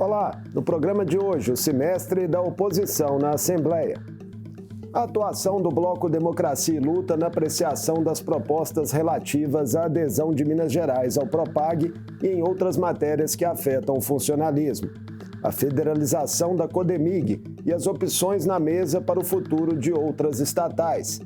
Olá, no programa de hoje, o semestre da oposição na Assembleia. A atuação do Bloco Democracia e Luta na apreciação das propostas relativas à adesão de Minas Gerais ao Propag e em outras matérias que afetam o funcionalismo. A federalização da Codemig e as opções na mesa para o futuro de outras estatais.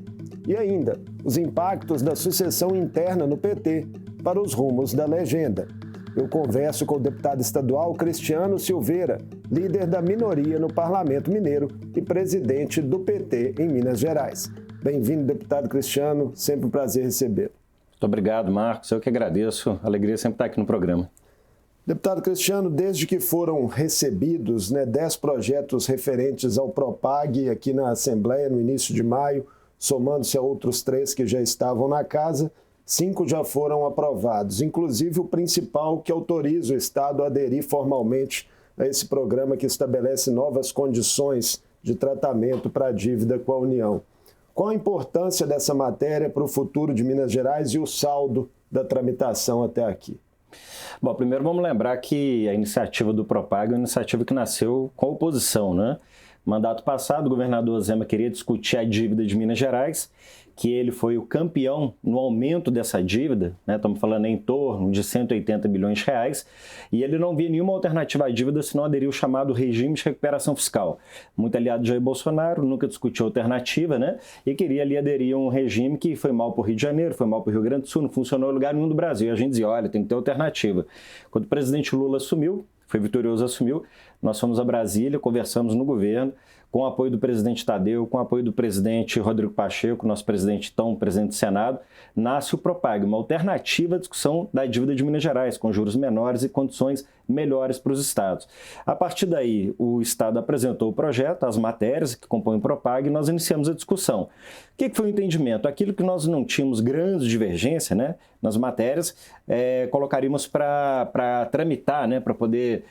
E ainda, os impactos da sucessão interna no PT para os rumos da legenda. Eu converso com o deputado estadual Cristiano Silveira, líder da minoria no Parlamento Mineiro e presidente do PT em Minas Gerais. Bem-vindo, deputado Cristiano, sempre um prazer recebê-lo. Muito obrigado, Marcos. Eu que agradeço. Alegria sempre estar aqui no programa. Deputado Cristiano, desde que foram recebidos 10 projetos referentes ao Propag aqui na Assembleia no início de maio, somando-se a outros 3 que já estavam na casa, 5 já foram aprovados, inclusive o principal que autoriza o Estado a aderir formalmente a esse programa que estabelece novas condições de tratamento para a dívida com a União. Qual a importância dessa matéria para o futuro de Minas Gerais e o saldo da tramitação até aqui? Bom, primeiro vamos lembrar que a iniciativa do Propag é uma iniciativa que nasceu com a oposição, né? Mandato passado, o governador Zema queria discutir a dívida de Minas Gerais, que ele foi o campeão no aumento dessa dívida, né? Estamos falando em torno de 180 bilhões de reais, e ele não via nenhuma alternativa à dívida se não aderir ao chamado regime de recuperação fiscal. Muito aliado de Jair Bolsonaro, nunca discutiu alternativa, né? E queria ali aderir a um regime que foi mal para o Rio de Janeiro, foi mal para o Rio Grande do Sul, não funcionou em lugar nenhum do Brasil. E a gente dizia, olha, tem que ter alternativa. Quando o presidente Lula assumiu, foi vitorioso, assumiu, nós fomos a Brasília, conversamos no governo, com o apoio do presidente Tadeu, com o apoio do presidente Rodrigo Pacheco, nosso presidente presidente do Senado, nasce o Propag, uma alternativa à discussão da dívida de Minas Gerais, com juros menores e condições melhores para os estados. A partir daí, o Estado apresentou o projeto, as matérias que compõem o Propag, e nós iniciamos a discussão. O que foi o entendimento? Aquilo que nós não tínhamos grande divergência, né, nas matérias, colocaríamos para tramitar, né, para poder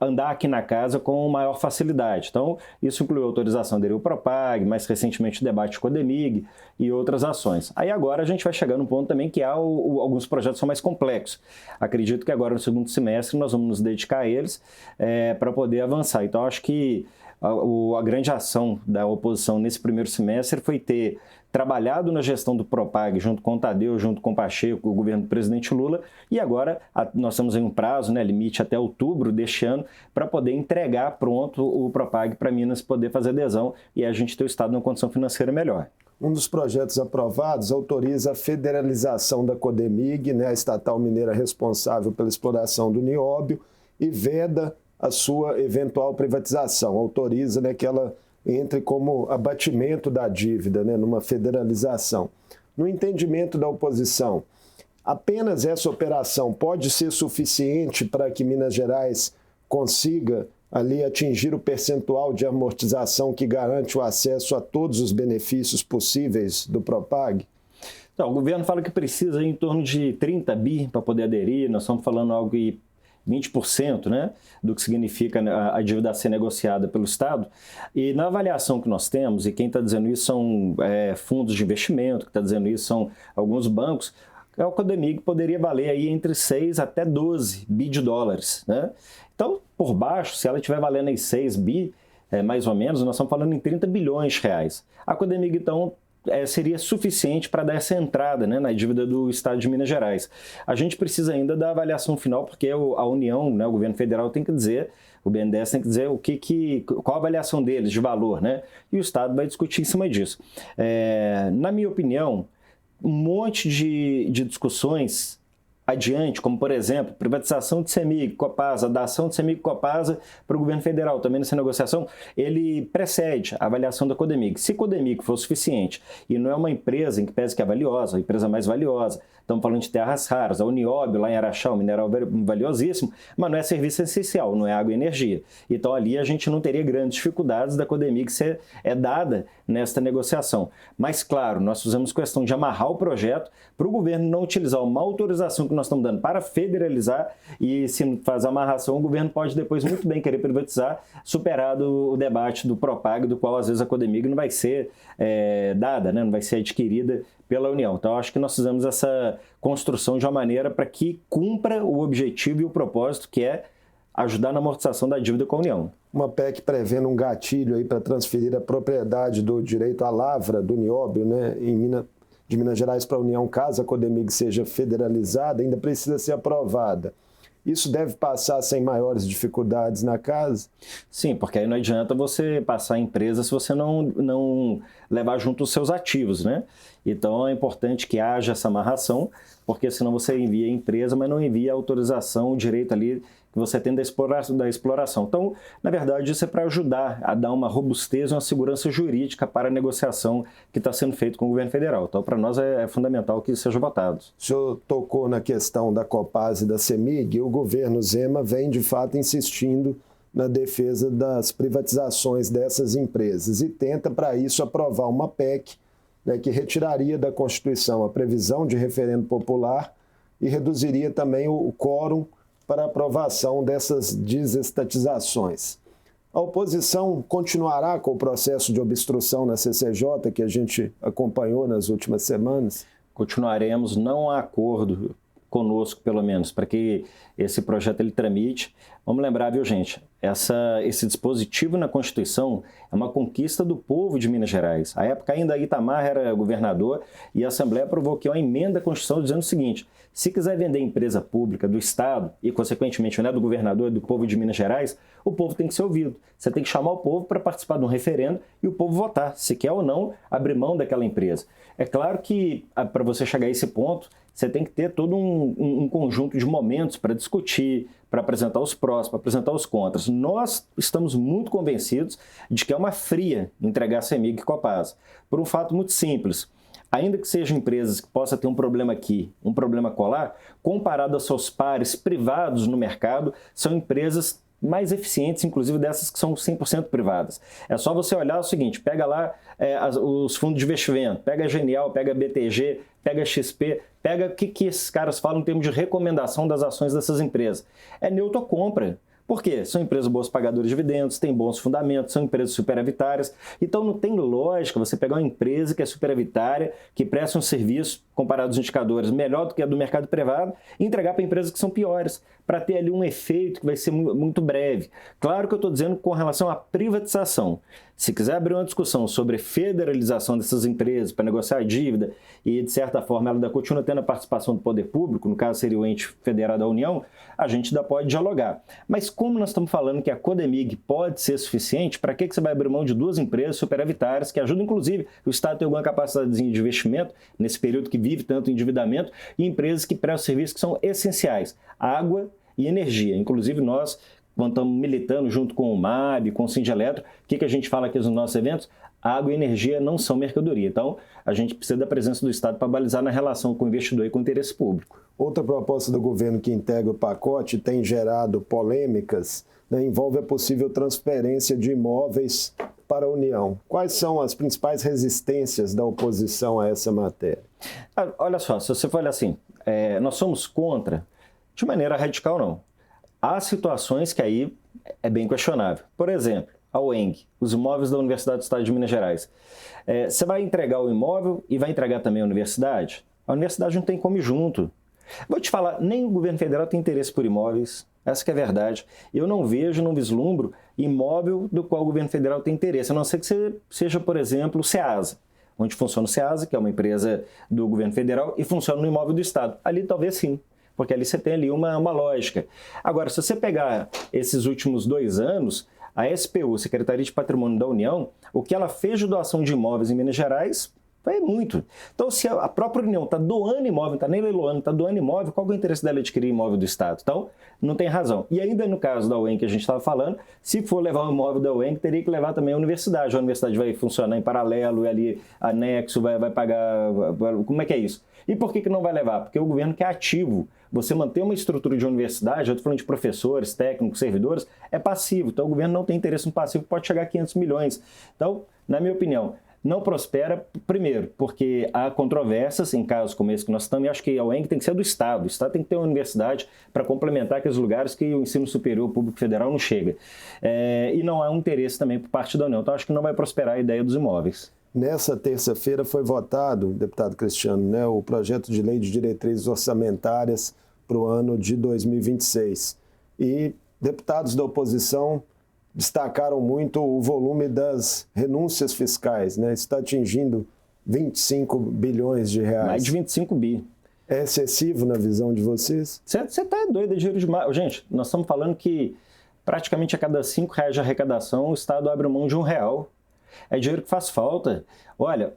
andar aqui na casa com maior facilidade. Então, isso incluiu a autorização dele ao Propag, mais recentemente o debate com a Codemig e outras ações. Aí agora a gente vai chegar num ponto também que alguns projetos são mais complexos. Acredito que agora no segundo semestre nós vamos nos dedicar a eles para poder avançar. Então, acho que a grande ação da oposição nesse primeiro semestre foi ter trabalhado na gestão do Propag junto com o Tadeu, junto com o Pacheco, o governo do presidente Lula, e agora nós temos aí um prazo, limite até outubro deste ano, para poder entregar pronto o Propag para Minas poder fazer adesão e a gente ter o Estado numa condição financeira melhor. Um dos projetos aprovados autoriza a federalização da Codemig, a estatal mineira responsável pela exploração do nióbio, e veda a sua eventual privatização, autoriza que ela entre como abatimento da dívida, numa federalização. No entendimento da oposição, apenas essa operação pode ser suficiente para que Minas Gerais consiga ali atingir o percentual de amortização que garante o acesso a todos os benefícios possíveis do Propag? Então, o governo fala que precisa em torno de 30 bi para poder aderir, nós estamos falando algo que 20%, do que significa a dívida a ser negociada pelo Estado. E na avaliação que nós temos, e quem está dizendo isso são fundos de investimento, que está dizendo isso são alguns bancos, a Codemig poderia valer aí entre 6 até 12 bi de dólares. Então, por baixo, se ela estiver valendo aí 6 bi, mais ou menos, nós estamos falando em 30 bilhões de reais. A Codemig, então, seria suficiente para dar essa entrada na dívida do Estado de Minas Gerais. A gente precisa ainda da avaliação final, porque a União, o governo federal tem que dizer, o BNDES tem que dizer qual a avaliação deles de valor, e o Estado vai discutir em cima disso. Na minha opinião, um monte de discussões adiante, como, por exemplo, privatização de CEMIG, Copasa, da ação de CEMIG Copasa para o governo federal, também nessa negociação, ele precede a avaliação da Codemig. Se Codemig for suficiente e não é uma empresa em que pese que é valiosa, a empresa mais valiosa, estamos falando de terras raras, a Unióbio lá em Araxá, um mineral valiosíssimo, mas não é serviço essencial, não é água e energia. Então ali a gente não teria grandes dificuldades da Codemig ser dada nesta negociação. Mas claro, nós fizemos questão de amarrar o projeto para o governo não utilizar uma autorização que nós estamos dando para federalizar, e se faz a amarração, o governo pode depois muito bem querer privatizar, superado o debate do Propag, do qual às vezes a Codemig não vai ser dada, não vai ser adquirida pela União. Então, acho que nós fizemos essa construção de uma maneira para que cumpra o objetivo e o propósito, que é ajudar na amortização da dívida com a União. Uma PEC prevendo um gatilho aí para transferir a propriedade do direito à lavra do nióbio, né, de Minas Gerais para a União, caso a Codemig seja federalizada, ainda precisa ser aprovada. Isso deve passar sem maiores dificuldades na casa? Sim, porque aí não adianta você passar a empresa se você não levar junto os seus ativos, né? Então é importante que haja essa amarração, porque senão você envia a empresa, mas não envia a autorização, o direito ali que você tem da exploração. Então, na verdade, isso é para ajudar a dar uma robustez e uma segurança jurídica para a negociação que está sendo feita com o governo federal. Então, para nós é fundamental que seja votado. O senhor tocou na questão da Copasa e da CEMIG, o governo Zema vem, de fato, insistindo na defesa das privatizações dessas empresas e tenta, para isso, aprovar uma PEC, né, que retiraria da Constituição a previsão de referendo popular e reduziria também o quórum para aprovação dessas desestatizações. A oposição continuará com o processo de obstrução na CCJ, que a gente acompanhou nas últimas semanas? Continuaremos, não há acordo conosco, pelo menos, para que esse projeto ele tramite. Vamos lembrar, viu, gente? Esse dispositivo na Constituição é uma conquista do povo de Minas Gerais. À época ainda Itamar era governador e a Assembleia aprovou aqui uma emenda à Constituição dizendo o seguinte: se quiser vender empresa pública do Estado e, consequentemente, do governador e do povo de Minas Gerais, o povo tem que ser ouvido. Você tem que chamar o povo para participar de um referendo e o povo votar, se quer ou não abrir mão daquela empresa. É claro que, para você chegar a esse ponto, você tem que ter todo um conjunto de momentos para discutir, para apresentar os prós, para apresentar os contras. Nós estamos muito convencidos de que é uma fria entregar a CEMIG e Copasa, por um fato muito simples. Ainda que sejam empresas que possam ter um problema aqui, um problema colar, comparado aos seus pares privados no mercado, são empresas mais eficientes, inclusive dessas que são 100% privadas. É só você olhar o seguinte, pega lá os fundos de investimento, pega a Genial, pega a BTG, pega a XP, pega o que esses caras falam em termos de recomendação das ações dessas empresas. É neutro-compra. Por quê? São empresas boas pagadoras de dividendos, têm bons fundamentos, são empresas superavitárias. Então não tem lógica você pegar uma empresa que é superavitária, que presta um serviço, comparado aos indicadores, melhor do que a do mercado privado, e entregar para empresas que são piores, para ter ali um efeito que vai ser muito breve. Claro que eu estou dizendo com relação à privatização. Se quiser abrir uma discussão sobre federalização dessas empresas para negociar a dívida e, de certa forma, ela ainda continua tendo a participação do poder público, no caso seria o ente federado da União, a gente ainda pode dialogar. Mas como nós estamos falando que a Codemig pode ser suficiente, para que você vai abrir mão de duas empresas superavitárias que ajudam, inclusive, o Estado a ter alguma capacidade de investimento nesse período que vive tanto endividamento e empresas que prestam serviços que são essenciais, água e energia. Inclusive nós, quando estamos militando junto com o MAB, com o Sindicato, o que a gente fala aqui nos nossos eventos? Água e energia não são mercadoria. Então, a gente precisa da presença do Estado para balizar na relação com o investidor e com o interesse público. Outra proposta do governo que integra o pacote tem gerado polêmicas, né, envolve a possível transferência de imóveis para a União. Quais são as principais resistências da oposição a essa matéria? Olha só, se você for olhar assim, nós somos contra, de maneira radical não. Há situações que aí é bem questionável. Por exemplo, a UENG, os imóveis da Universidade do Estado de Minas Gerais. Você vai entregar o imóvel e vai entregar também a universidade? A universidade não tem como ir junto. Vou te falar, nem o governo federal tem interesse por imóveis, essa que é a verdade. Eu não vislumbro imóvel do qual o governo federal tem interesse, a não ser que você seja, por exemplo, o SEASA, onde funciona o SEASA, que é uma empresa do governo federal, e funciona no imóvel do Estado. Ali talvez sim, porque ali você tem ali uma lógica. Agora, se você pegar esses últimos 2 anos, a SPU, Secretaria de Patrimônio da União, o que ela fez de doação de imóveis em Minas Gerais foi muito. Então, se a própria União está doando imóvel, não está nem leiloando, está doando imóvel, qual é o interesse dela adquirir imóvel do Estado? Então, não tem razão. E ainda no caso da UENG que a gente estava falando, se for levar o imóvel da UENG, teria que levar também a universidade. A universidade vai funcionar em paralelo e ali anexo, vai pagar... Como é que é isso? E por que não vai levar? Porque o governo quer ativo. Você manter uma estrutura de universidade, eu estou falando de professores, técnicos, servidores, é passivo. Então, o governo não tem interesse no passivo, pode chegar a 500 milhões. Então, na minha opinião, não prospera, primeiro, porque há controvérsias em casos como esse que nós estamos, e acho que a UENG tem que ser do Estado. O Estado tem que ter uma universidade para complementar aqueles lugares que o ensino superior público federal não chega. E não há um interesse também por parte da União. Então, acho que não vai prosperar a ideia dos imóveis. Nessa terça-feira foi votado, deputado Cristiano, né, o projeto de lei de diretrizes orçamentárias para o ano de 2026. E Deputados da oposição destacaram muito o volume das renúncias fiscais, né? Está atingindo 25 bilhões de reais. Mais de 25 bi. É excessivo na visão de vocês? Você está doido, é dinheiro demais. Gente, nós estamos falando que praticamente a cada R$5 de arrecadação o Estado abre mão de R$1. É dinheiro que faz falta. Olha,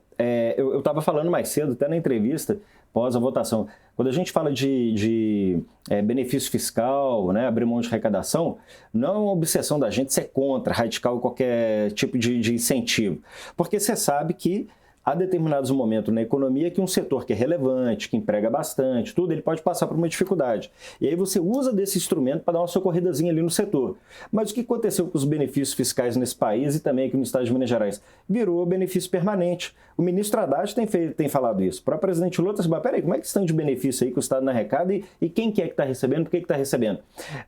eu estava falando mais cedo, até na entrevista, pós a votação, quando a gente fala de benefício fiscal, né, abrir mão de arrecadação, não é uma obsessão da gente ser contra, radical qualquer tipo de incentivo. Porque você sabe que há determinados momentos na economia que um setor que é relevante, que emprega bastante, tudo, ele pode passar por uma dificuldade. E aí você usa desse instrumento para dar uma socorridazinha ali no setor. Mas o que aconteceu com os benefícios fiscais nesse país e também aqui no estado de Minas Gerais? Virou benefício permanente. O ministro Haddad tem falado isso. Para o presidente Lula, você fala, peraí, como é que estão de benefício aí que o Estado não arrecada e quem que é que está recebendo, por que está recebendo?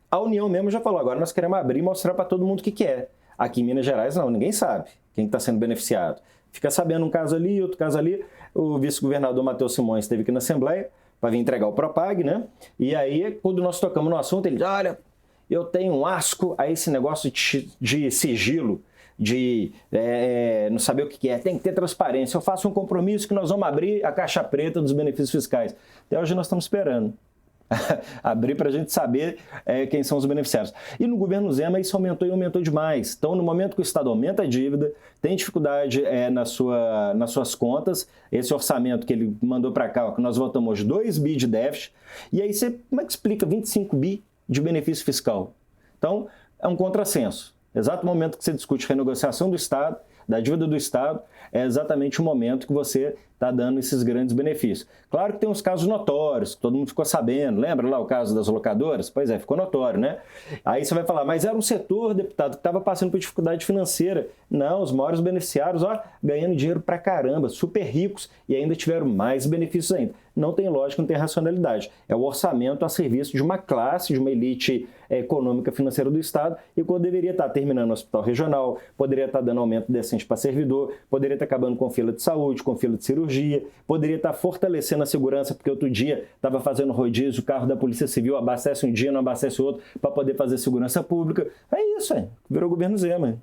A União mesmo já falou, agora nós queremos abrir e mostrar para todo mundo o que é. Aqui em Minas Gerais, não, ninguém sabe quem está sendo beneficiado. Fica sabendo um caso ali, outro caso ali. O vice-governador Matheus Simões esteve aqui na Assembleia para vir entregar o Propag, né? E aí, quando nós tocamos no assunto, ele diz, olha, eu tenho um asco a esse negócio de sigilo, de não saber o que é, tem que ter transparência. Eu faço um compromisso que nós vamos abrir a caixa preta dos benefícios fiscais. Até hoje nós estamos esperando. Abrir para a gente saber quem são os beneficiários. E no governo Zema isso aumentou e aumentou demais. Então, no momento que o Estado aumenta a dívida, tem dificuldade nas suas contas, esse orçamento que ele mandou para cá, ó, que nós votamos hoje 2 bi de déficit, e aí você, como é que explica 25 bi de benefício fiscal? Então, é um contrassenso. Exato momento que você discute renegociação do Estado, da dívida do Estado, é exatamente o momento que você está dando esses grandes benefícios. Claro que tem uns casos notórios, que todo mundo ficou sabendo. Lembra lá o caso das locadoras? Pois é, ficou notório, né? Aí você vai falar, mas era um setor, deputado, que estava passando por dificuldade financeira. Não, os maiores beneficiários, ó, ganhando dinheiro pra caramba, super ricos e ainda tiveram mais benefícios ainda. Não tem lógica, não tem racionalidade. É o orçamento a serviço de uma classe, de uma elite econômica financeira do Estado, e quando deveria estar terminando o hospital regional, poderia estar dando aumento decente para servidor, poderia estar acabando com fila de saúde, com fila de cirurgia, poderia estar fortalecendo a segurança, porque outro dia estava fazendo rodízio, o carro da Polícia Civil abastece um dia, não abastece o outro, para poder fazer segurança pública. É isso, virou governo Zema.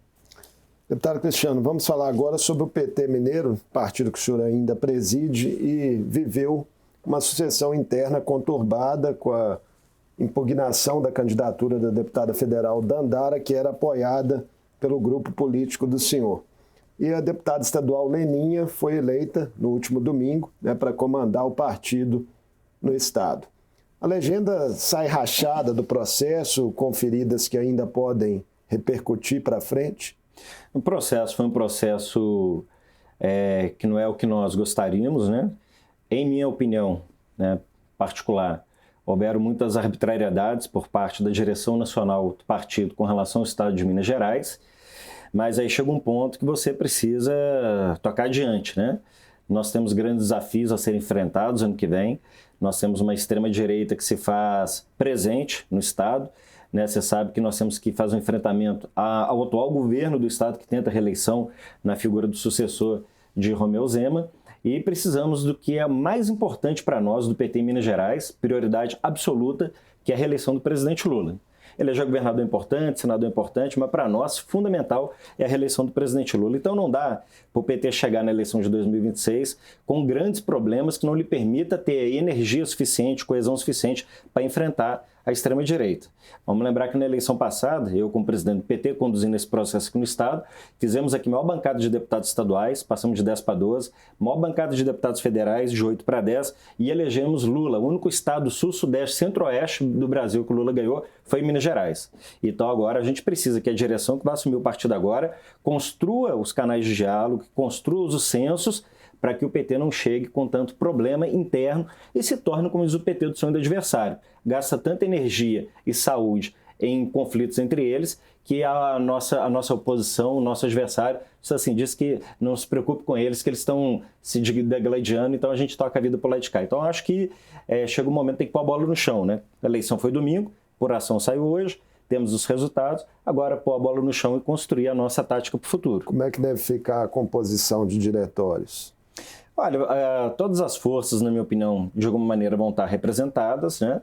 Deputado Cristiano, vamos falar agora sobre o PT Mineiro, partido que o senhor ainda preside e viveu uma sucessão interna conturbada com a impugnação da candidatura da deputada federal Dandara, que era apoiada pelo grupo político do senhor. E a deputada estadual Leninha foi eleita no último domingo, né, para comandar o partido no estado. A legenda sai rachada do processo, com feridas que ainda podem repercutir para frente? O processo foi um processo que não é o que nós gostaríamos, né? Em minha opinião, né, particular, houveram muitas arbitrariedades por parte da direção nacional do partido com relação ao estado de Minas Gerais, mas aí chega um ponto que você precisa tocar adiante, né? Nós temos grandes desafios a serem enfrentados ano que vem, nós temos uma extrema-direita que se faz presente no estado, né? Você sabe que nós temos que fazer um enfrentamento ao atual governo do estado que tenta a reeleição na figura do sucessor de Romeu Zema, e precisamos do que é mais importante para nós, do PT em Minas Gerais, prioridade absoluta, que é a reeleição do presidente Lula. Eleger governador importante, senador importante, mas para nós, fundamental é a reeleição do presidente Lula. Então não dá para o PT chegar na eleição de 2026 com grandes problemas que não lhe permita ter energia suficiente, coesão suficiente para enfrentar a extrema-direita. Vamos lembrar que na eleição passada, eu como presidente do PT, conduzindo esse processo aqui no Estado, fizemos aqui a maior bancada de deputados estaduais, passamos de 10 para 12, maior bancada de deputados federais, de 8 para 10, e elegemos Lula. O único estado sul, sudeste, centro-oeste do Brasil que o Lula ganhou foi em Minas Gerais. Então agora a gente precisa que a direção que vai assumir o partido agora construa os canais de diálogo, construa os censos, para que o PT não chegue com tanto problema interno e se torne, como diz o PT, do sonho do adversário. Gasta tanta energia e saúde em conflitos entre eles que a nossa oposição, o nosso adversário, assim, diz que não se preocupe com eles, que eles estão se degladiando, então a gente toca a vida por lá de cá. Então eu acho que chega um momento que tem que pôr a bola no chão, né? A eleição foi domingo, por ação saiu hoje, temos os resultados, agora pôr a bola no chão e construir a nossa tática para o futuro. Como é que deve ficar a composição de diretórios? Olha, todas as forças, na minha opinião, de alguma maneira vão estar representadas, né?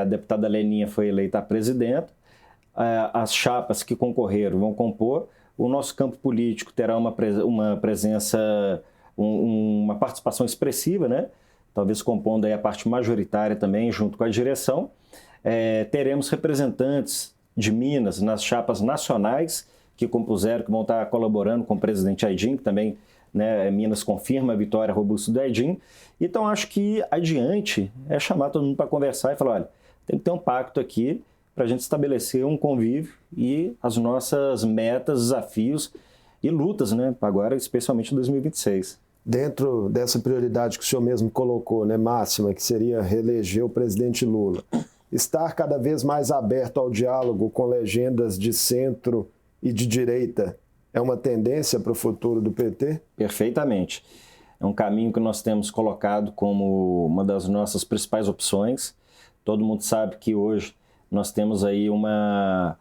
A deputada Leninha foi eleita a presidenta, as chapas que concorreram vão compor, o nosso campo político terá uma presença, uma participação expressiva, né? Talvez compondo aí a parte majoritária também, junto com a direção. Teremos representantes de Minas nas chapas nacionais que compuseram, que vão estar colaborando com o presidente Aydin, que também, né, Minas confirma a vitória robusta do Aydin. Então, acho que adiante é chamar todo mundo para conversar e falar, olha, tem que ter um pacto aqui para a gente estabelecer um convívio e as nossas metas, desafios e lutas, né, agora, especialmente em 2026. Dentro dessa prioridade que o senhor mesmo colocou, né, máxima, que seria reeleger o presidente Lula, estar cada vez mais aberto ao diálogo com legendas de centro e de direita é uma tendência para o futuro do PT? Perfeitamente. É um caminho que nós temos colocado como uma das nossas principais opções. Todo mundo sabe que hoje nós temos aí uma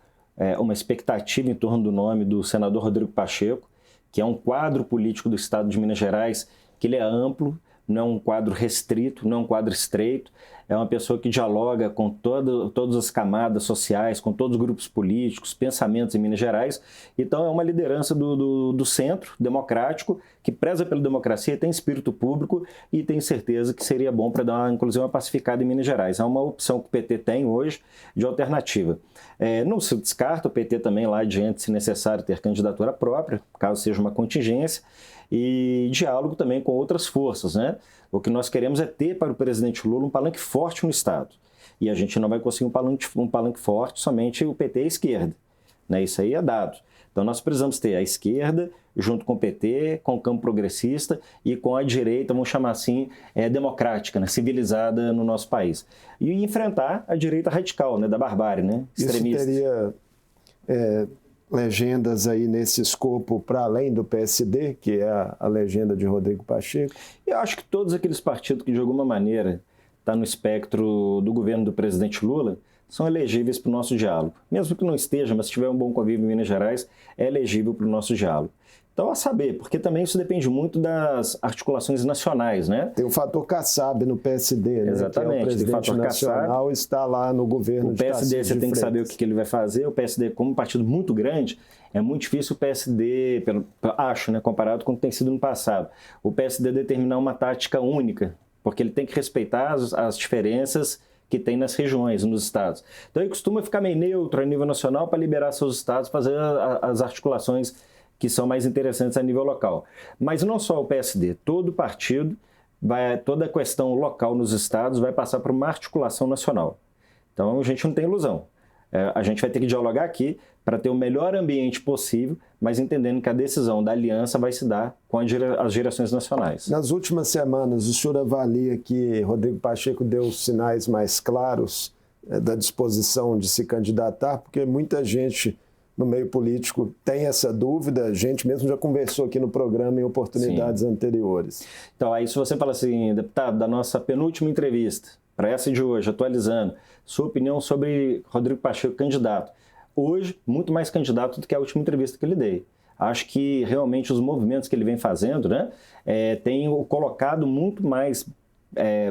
expectativa em torno do nome do senador Rodrigo Pacheco, que é um quadro político do estado de Minas Gerais, que ele é amplo, não é um quadro restrito, não é um quadro estreito, é uma pessoa que dialoga com todas as camadas sociais, com todos os grupos políticos, pensamentos em Minas Gerais. Então é uma liderança do centro democrático, que preza pela democracia, tem espírito público e tem certeza que seria bom para dar, inclusive, uma pacificada em Minas Gerais. É uma opção que o PT tem hoje de alternativa. Não se descarta o PT também lá adiante, se necessário, ter candidatura própria, caso seja uma contingência, e diálogo também com outras forças, né? O que nós queremos é ter para o presidente Lula um palanque forte no Estado. E a gente não vai conseguir um palanque forte somente o PT e a esquerda, né? Isso aí é dado. Então nós precisamos ter a esquerda junto com o PT, com o campo progressista e com a direita, vamos chamar assim, democrática, né? Civilizada no nosso país. E enfrentar a direita radical, né? Da barbárie, né? Extremista. Isso teria legendas aí nesse escopo para além do PSD, que é a legenda de Rodrigo Pacheco? Eu acho que todos aqueles partidos que de alguma maneira estão no espectro do governo do presidente Lula são elegíveis para o nosso diálogo. Mesmo que não esteja, mas se tiver um bom convívio em Minas Gerais, é elegível para o nosso diálogo. Então, a saber, porque também isso depende muito das articulações nacionais, né? Tem o fator Kassab no PSD, né? Exatamente. Que é o presidente nacional, está lá no governo de Tarcísio de Freitas. O PSD você tem que saber o que ele vai fazer. O PSD, como um partido muito grande, é muito difícil o PSD, acho, né, comparado com o que tem sido no passado, o PSD determinar uma tática única, porque ele tem que respeitar as diferenças que tem nas regiões, nos estados. Então, ele costuma ficar meio neutro a nível nacional para liberar seus estados, fazer as articulações que são mais interessantes a nível local. Mas não só o PSD, todo partido, toda a questão local nos estados vai passar por uma articulação nacional. Então a gente não tem ilusão. A gente vai ter que dialogar aqui para ter o melhor ambiente possível, mas entendendo que a decisão da aliança vai se dar com as direções nacionais. Nas últimas semanas, o senhor avalia que Rodrigo Pacheco deu sinais mais claros da disposição de se candidatar, porque muita gente no meio político tem essa dúvida, a gente mesmo já conversou aqui no programa em oportunidades anteriores. Então, aí se você fala assim, deputado, da nossa penúltima entrevista, para essa de hoje, atualizando, sua opinião sobre Rodrigo Pacheco candidato. Hoje, muito mais candidato do que a última entrevista que ele dei. Acho que realmente os movimentos que ele vem fazendo, né, tem o colocado muito mais,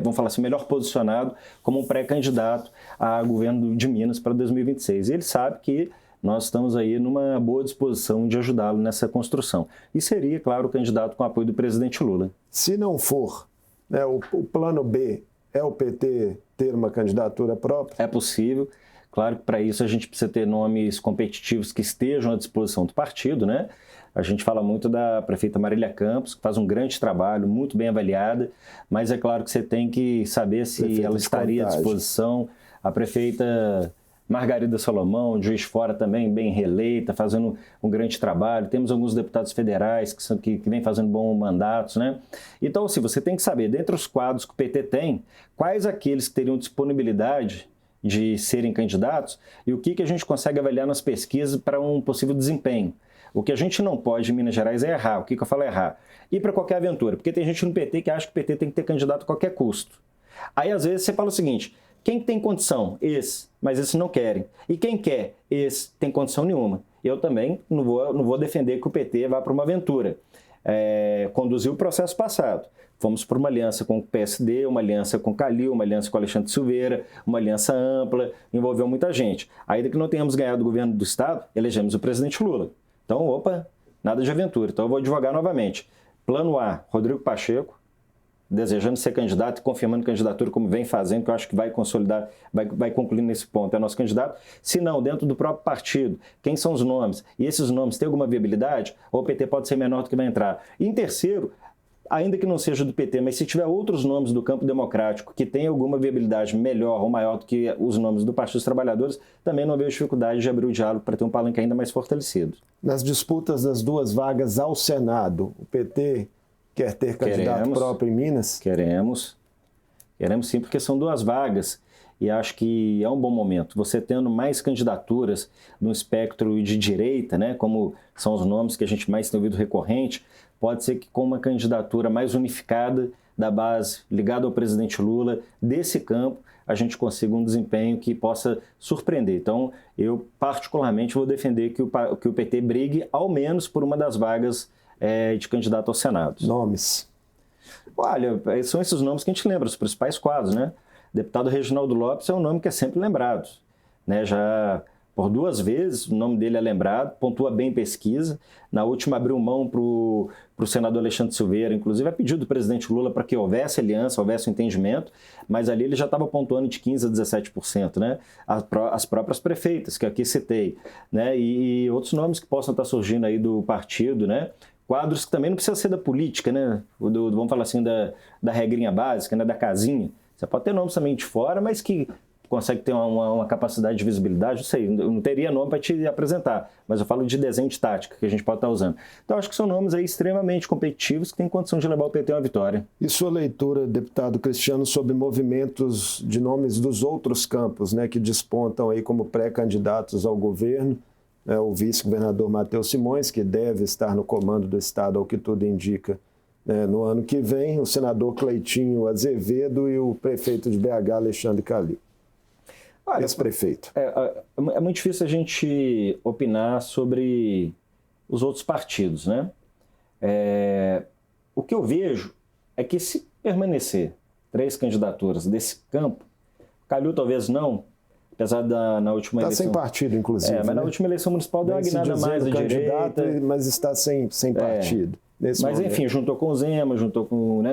vamos falar assim, melhor posicionado como um pré-candidato a governo de Minas para 2026. E ele sabe que nós estamos aí numa boa disposição de ajudá-lo nessa construção. E seria, claro, o candidato com apoio do presidente Lula. Se não for, né, o plano B é o PT ter uma candidatura própria? É possível. Claro que para isso a gente precisa ter nomes competitivos que estejam à disposição do partido, né? A gente fala muito da prefeita Marília Campos, que faz um grande trabalho, muito bem avaliada, mas é claro que você tem que saber se ela estaria à disposição. A prefeita Margarida Salomão, de Juiz de Fora também, bem reeleita, fazendo um grande trabalho. Temos alguns deputados federais que vêm fazendo bons mandatos, né? Então, assim, você tem que saber, dentre os quadros que o PT tem, quais aqueles que teriam disponibilidade de serem candidatos e o que a gente consegue avaliar nas pesquisas para um possível desempenho. O que a gente não pode em Minas Gerais é errar. O que eu falo é errar? Ir para qualquer aventura, porque tem gente no PT que acha que o PT tem que ter candidato a qualquer custo. Aí, às vezes, você fala o seguinte: quem tem condição? Esse, mas esses não querem. E quem quer? Esse tem condição nenhuma. Eu também não vou defender que o PT vá para uma aventura. conduziu o processo passado. Fomos por uma aliança com o PSD, uma aliança com o Calil, uma aliança com o Alexandre Silveira, uma aliança ampla, envolveu muita gente. Ainda que não tenhamos ganhado o governo do Estado, elegemos o presidente Lula. Então, nada de aventura. Então, eu vou advogar novamente. Plano A, Rodrigo Pacheco, desejando ser candidato e confirmando candidatura, como vem fazendo, que eu acho que vai consolidar, vai concluir nesse ponto, é nosso candidato. Se não, dentro do próprio partido, quem são os nomes? E esses nomes têm alguma viabilidade? Ou o PT pode ser menor do que vai entrar? E em terceiro, ainda que não seja do PT, mas se tiver outros nomes do campo democrático que tenham alguma viabilidade melhor ou maior do que os nomes do Partido dos Trabalhadores, também não vejo dificuldade de abrir o diálogo para ter um palanque ainda mais fortalecido. Nas disputas das 2 vagas ao Senado, o PT quer ter candidato próprio em Minas? Queremos sim, porque são 2 vagas. E acho que é um bom momento. Você tendo mais candidaturas no espectro de direita, né, como são os nomes que a gente mais tem ouvido recorrente, pode ser que com uma candidatura mais unificada da base, ligada ao presidente Lula, desse campo, a gente consiga um desempenho que possa surpreender. Então, eu particularmente vou defender que o PT brigue ao menos por uma das vagas de candidato ao Senado. Nomes? Olha, são esses nomes que a gente lembra, os principais quadros, né? Deputado Reginaldo Lopes é um nome que é sempre lembrado, né? Já por 2 vezes o nome dele é lembrado, pontua bem em pesquisa. Na última abriu mão para o senador Alexandre Silveira, inclusive a pedido do presidente Lula para que houvesse aliança, houvesse um entendimento, mas ali ele já estava pontuando de 15% a 17%, né? As próprias prefeitas, que aqui citei, né? E outros nomes que possam estar surgindo aí do partido, né? Quadros que também não precisam ser da política, né? Vamos falar assim, da regrinha básica, né? Da casinha. Você pode ter nomes também de fora, mas que consegue ter uma capacidade de visibilidade, não sei, eu não teria nome para te apresentar, mas eu falo de desenho de tática que a gente pode estar usando. Então, acho que são nomes aí extremamente competitivos que têm condição de levar o PT a uma vitória. E sua leitura, deputado Cristiano, sobre movimentos de nomes dos outros campos, né, que despontam aí como pré-candidatos ao governo? O vice-governador Matheus Simões, que deve estar no comando do Estado, ao que tudo indica, no ano que vem, o senador Cleitinho Azevedo e o prefeito de BH, Alexandre Calil. Ex-prefeito. É muito difícil a gente opinar sobre os outros partidos, né? O que eu vejo é que se permanecer 3 candidaturas desse campo, Calil talvez não, apesar na última eleição... Está sem partido, inclusive. Mas na última eleição municipal deu uma guinada mais à direita. Mas está sem partido. Mas, enfim, juntou com o Zema, juntou com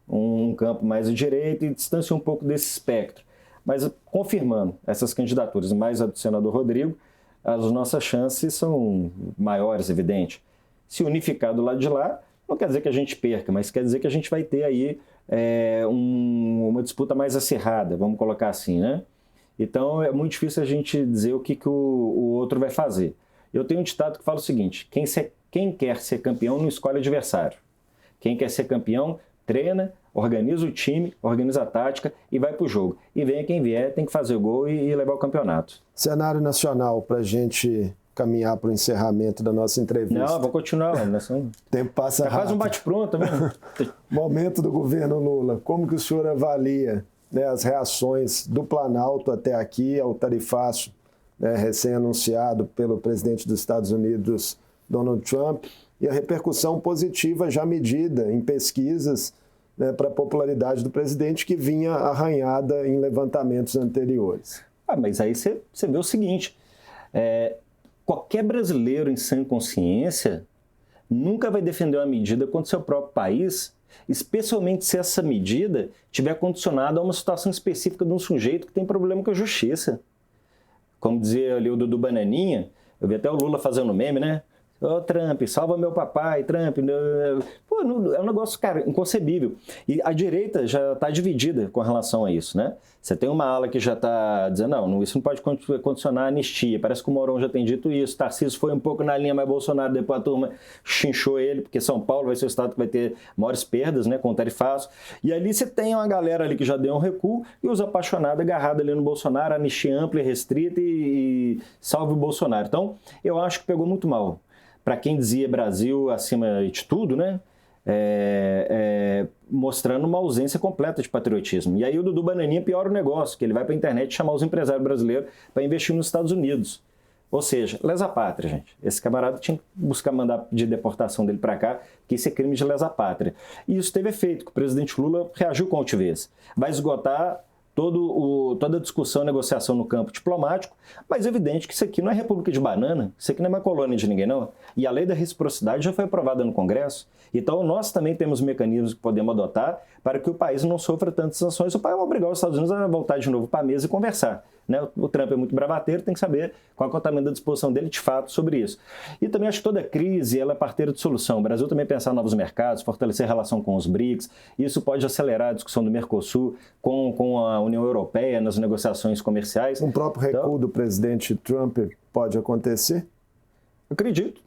um campo mais à direita e distanciou um pouco desse espectro. Mas, confirmando essas candidaturas, mais a do senador Rodrigo, as nossas chances são maiores, evidente. Se unificar do lado de lá, não quer dizer que a gente perca, mas quer dizer que a gente vai ter aí uma disputa mais acirrada, vamos colocar assim, né? Então, é muito difícil a gente dizer o que o outro vai fazer. Eu tenho um ditado que fala o seguinte: quem quer ser campeão não escolhe adversário. Quem quer ser campeão, treina, organiza o time, organiza a tática e vai para o jogo. E venha quem vier, tem que fazer o gol e levar o campeonato. Cenário nacional, para a gente caminhar para o encerramento da nossa entrevista. Não, vou continuar. O tempo passa rápido. Quase um bate-pronto mesmo. Momento do governo Lula. Como que o senhor avalia, as reações do Planalto até aqui ao tarifaço, recém-anunciado pelo presidente dos Estados Unidos, Donald Trump, e a repercussão positiva já medida em pesquisas para a popularidade do presidente, que vinha arranhada em levantamentos anteriores? Mas aí você vê o seguinte: qualquer brasileiro em sã consciência nunca vai defender uma medida contra o seu próprio país, especialmente se essa medida tiver condicionada a uma situação específica de um sujeito que tem problema com a justiça. Como dizia ali o Dudu Bananinha, eu vi até o Lula fazendo meme, né? Ô, Trump, salva meu papai, Trump. Pô, é um negócio, cara, inconcebível. E a direita já está dividida com relação a isso, né? Você tem uma ala que já está dizendo, não, isso não pode condicionar a anistia. Parece que o Mourão já tem dito isso. Tarcísio foi um pouco na linha, mas Bolsonaro, depois a turma chinchou ele, porque São Paulo vai ser o estado que vai ter maiores perdas, né, com o tarifaço. E ali você tem uma galera ali que já deu um recuo e os apaixonados agarrados ali no Bolsonaro, anistia ampla e restrita e salve o Bolsonaro. Então, eu acho que pegou muito mal. Para quem dizia Brasil acima de tudo, né? Mostrando uma ausência completa de patriotismo. E aí o Dudu Bananinha piora o negócio, que ele vai para a internet chamar os empresários brasileiros para investir nos Estados Unidos. Ou seja, lesa pátria, gente. Esse camarada tinha que buscar mandar de deportação dele para cá, que isso é crime de lesa pátria. E isso teve efeito, que o presidente Lula reagiu com altivez. Vai esgotar toda a discussão e negociação no campo diplomático, mas é evidente que isso aqui não é República de Banana, isso aqui não é uma colônia de ninguém, não. E a lei da reciprocidade já foi aprovada no Congresso. Então, nós também temos mecanismos que podemos adotar para que o país não sofra tantas sanções. O país vai obrigar os Estados Unidos a voltar de novo para a mesa e conversar. Né? O Trump é muito bravateiro, tem que saber qual é o tamanho da disposição dele de fato sobre isso. E também acho que toda crise ela é parteira de solução. O Brasil também pensar em novos mercados, fortalecer a relação com os BRICS. Isso pode acelerar a discussão do Mercosul com a União Europeia nas negociações comerciais. Um próprio recuo do presidente Trump pode acontecer? Eu acredito.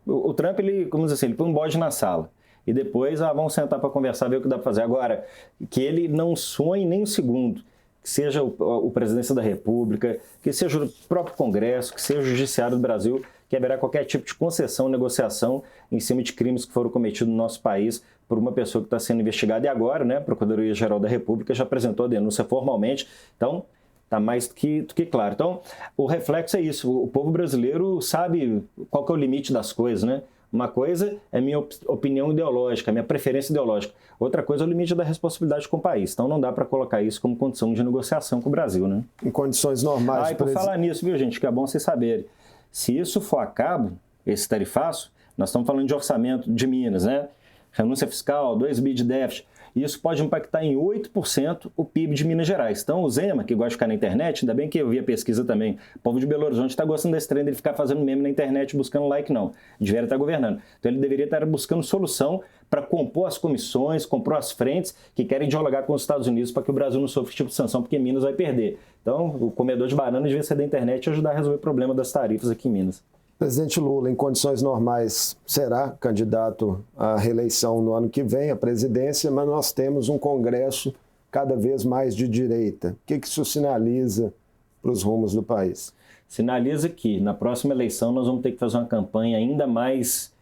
O Trump, ele, como dizer assim, ele põe um bode na sala. E depois, vamos sentar para conversar, ver o que dá para fazer. Agora, que ele não sonhe nem um segundo, que seja o presidência da República, que seja o próprio Congresso, que seja o Judiciário do Brasil, que haverá qualquer tipo de concessão, negociação em cima de crimes que foram cometidos no nosso país por uma pessoa que está sendo investigada. E agora, né, a Procuradoria-Geral da República já apresentou a denúncia formalmente. Então, está mais do que claro. Então, o reflexo é isso. O povo brasileiro sabe qual que é o limite das coisas, né? Uma coisa é minha opinião ideológica, minha preferência ideológica. Outra coisa é o limite da responsabilidade com o país. Então, não dá para colocar isso como condição de negociação com o Brasil, né? Em condições normais... E por falar nisso, viu, gente, que é bom vocês saberem. Se isso for a cabo, esse tarifaço, nós estamos falando de orçamento de Minas, né? Renúncia fiscal, 2 bi de déficit. Isso pode impactar em 8% o PIB de Minas Gerais. Então, o Zema, que gosta de ficar na internet, ainda bem que eu vi a pesquisa também, o povo de Belo Horizonte está gostando desse trem dele ficar fazendo meme na internet buscando like, não. Ele deveria estar governando. Então, ele deveria estar buscando solução para compor as comissões, compor as frentes que querem dialogar com os Estados Unidos para que o Brasil não sofra esse tipo de sanção, porque Minas vai perder. Então, o comedor de banana devia ser da internet e ajudar a resolver o problema das tarifas aqui em Minas. Presidente Lula, em condições normais, será candidato à reeleição no ano que vem, à presidência, mas nós temos um Congresso cada vez mais de direita. O que isso sinaliza para os rumos do país? Sinaliza que, na próxima eleição, nós vamos ter que fazer uma campanha ainda mais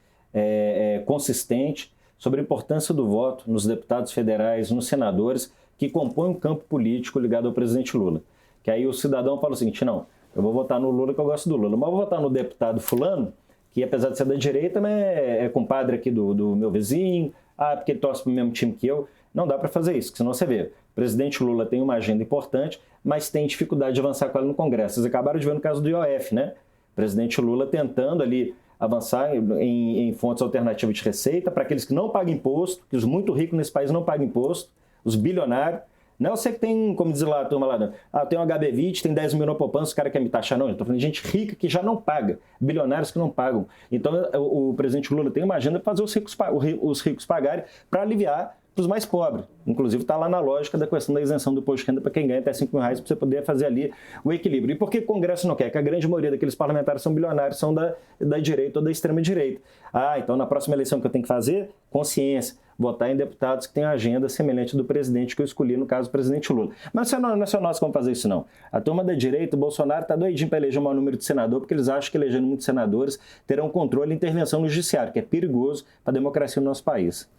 consistente sobre a importância do voto nos deputados federais, nos senadores, que compõem um campo político ligado ao presidente Lula. Que aí o cidadão fala o seguinte, não, eu vou votar no Lula que eu gosto do Lula, mas eu vou votar no deputado fulano, que apesar de ser da direita, mas é compadre aqui do meu vizinho, porque ele torce para o mesmo time que eu. Não dá para fazer isso, porque senão você vê, o presidente Lula tem uma agenda importante, mas tem dificuldade de avançar com ela no Congresso. Vocês acabaram de ver no caso do IOF, né? O presidente Lula tentando ali avançar em fontes alternativas de receita para aqueles que não pagam imposto, que os muito ricos nesse país não pagam imposto, os bilionários. Não é você que tem, como diz lá a turma lá, tem um HB20, tem 10 mil na poupança, o cara quer me taxar. Não, eu estou falando de gente rica que já não paga, bilionários que não pagam. Então, o presidente Lula tem uma agenda para fazer os ricos pagarem para aliviar para os mais pobres. Inclusive, está lá na lógica da questão da isenção do imposto de renda para quem ganha até R$5.000, para você poder fazer ali o equilíbrio. E por que o Congresso não quer? Que a grande maioria daqueles parlamentares são bilionários, são da direita ou da extrema-direita. Então na próxima eleição que eu tenho que fazer, consciência, votar em deputados que têm agenda semelhante do presidente que eu escolhi, no caso, o presidente Lula. Mas não é só nós que vamos fazer isso, não. A turma da direita, o Bolsonaro está doidinho para eleger o maior número de senador, porque eles acham que elegendo muitos senadores terão controle e intervenção no judiciário, que é perigoso para a democracia no nosso país.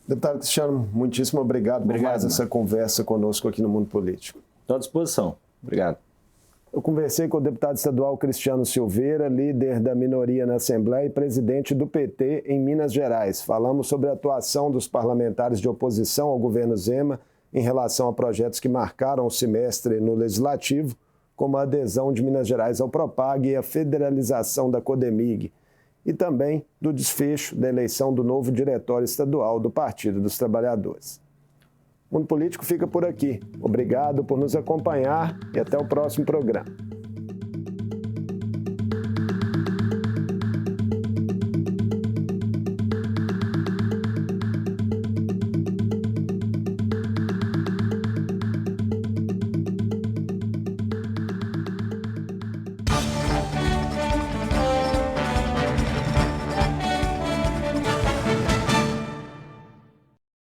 Deputado Cristiano, muitíssimo obrigado por mais essa conversa conosco aqui no Mundo Político. Estou à disposição. Obrigado. Eu conversei com o deputado estadual Cristiano Silveira, líder da minoria na Assembleia e presidente do PT em Minas Gerais. Falamos sobre a atuação dos parlamentares de oposição ao governo Zema em relação a projetos que marcaram o semestre no Legislativo, como a adesão de Minas Gerais ao Propag e a federalização da Codemig, e também do desfecho da eleição do novo diretório estadual do Partido dos Trabalhadores. O Mundo Político fica por aqui. Obrigado por nos acompanhar e até o próximo programa.